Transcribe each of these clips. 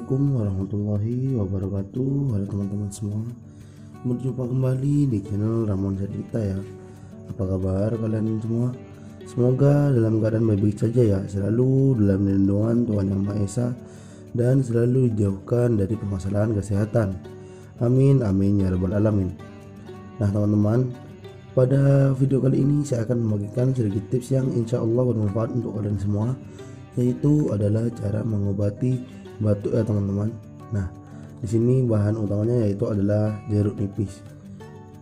Assalamualaikum warahmatullahi wabarakatuh. Halo teman-teman semua, berjumpa kembali di channel Ramon Cerita ya. Apa kabar kalian semua? Semoga dalam keadaan baik-baik saja ya, selalu dalam lindungan Tuhan Yang Maha Esa dan selalu dijauhkan dari permasalahan kesehatan. Amin amin ya rabbal alamin. Nah teman-teman, pada video kali ini saya akan membagikan sedikit tips yang insya Allah bermanfaat untuk kalian semua, yaitu adalah cara mengobati batuk ya teman-teman. Nah, di sini bahan utamanya yaitu adalah jeruk nipis.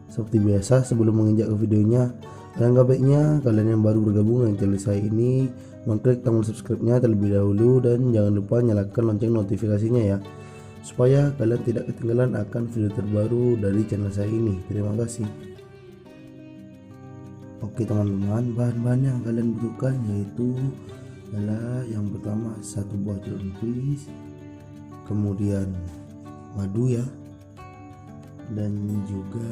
Seperti biasa, sebelum menginjak ke videonya, alangkah baiknya kalian yang baru bergabung dengan channel saya ini mengklik tombol subscribe-nya terlebih dahulu dan jangan lupa nyalakan lonceng notifikasinya ya, supaya kalian tidak ketinggalan akan video terbaru dari channel saya ini. Terima kasih. Oke teman-teman, bahan-bahan yang kalian butuhkan yaitu adalah yang pertama 1 buah jeruk nipis, kemudian madu ya, dan juga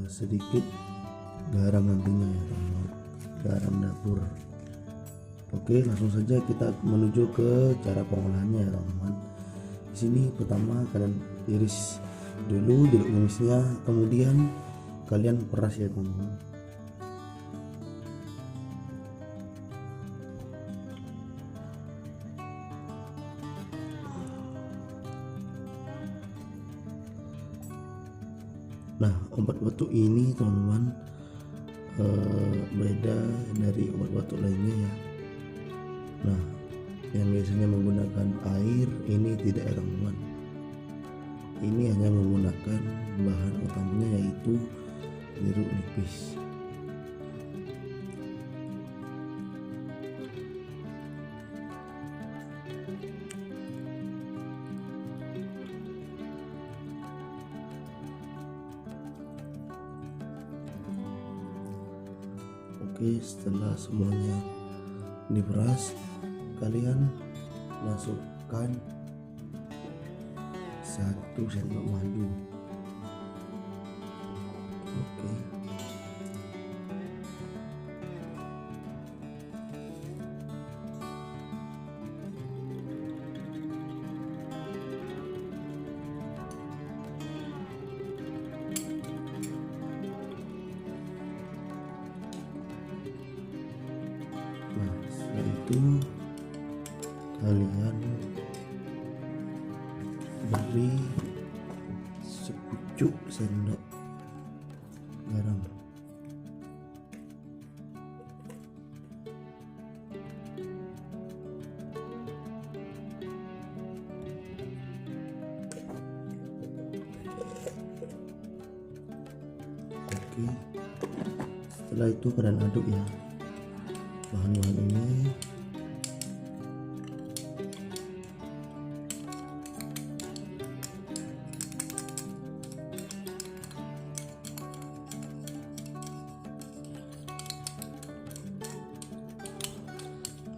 sedikit garam nantinya ya teman-teman, garam dapur. Oke, langsung saja kita menuju ke cara pengolahannya ya teman-teman. Di sini pertama kalian iris dulu jeruk nipisnya, kemudian kalian peras ya teman-teman. Nah, obat batuk ini teman-teman beda dari obat batuk lainnya ya. Nah, yang biasanya menggunakan air ini tidak ya teman-teman. Ini hanya menggunakan bahan utamanya yaitu jeruk nipis. Oke, setelah semuanya diperas, kalian masukkan 1 sendok madu. Oke. Nah, setelah itu kalian beri sepucuk sendok garam. Oke, setelah itu kalian aduk ya bahan-bahan ini.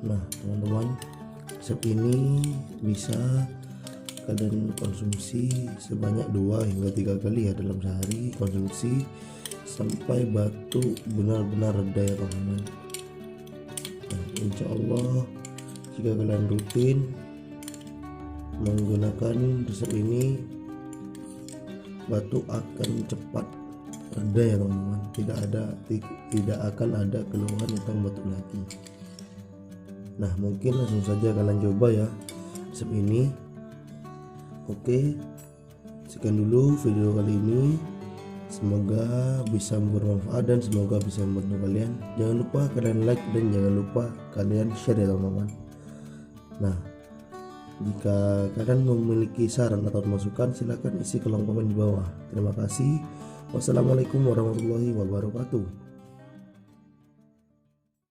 Nah teman-teman, resep ini bisa kalian konsumsi sebanyak 2 hingga 3 kali ya dalam sehari. Konsumsi sampai batuk benar-benar reda ya teman-teman. Nah, insya Allah jika kalian rutin menggunakan resep ini, batuk akan cepat reda ya teman-teman. Tidak akan ada keluhan tentang batuk lagi. Nah, mungkin langsung saja kalian coba ya resep ini. Oke, sekian dulu video kali ini. Semoga bisa bermanfaat dan semoga bisa membantu kalian. Jangan lupa kalian like dan jangan lupa kalian share ya teman-teman. Nah, jika kalian memiliki saran atau masukan, silahkan isi kolom komen di bawah. Terima kasih. Wassalamualaikum warahmatullahi wabarakatuh.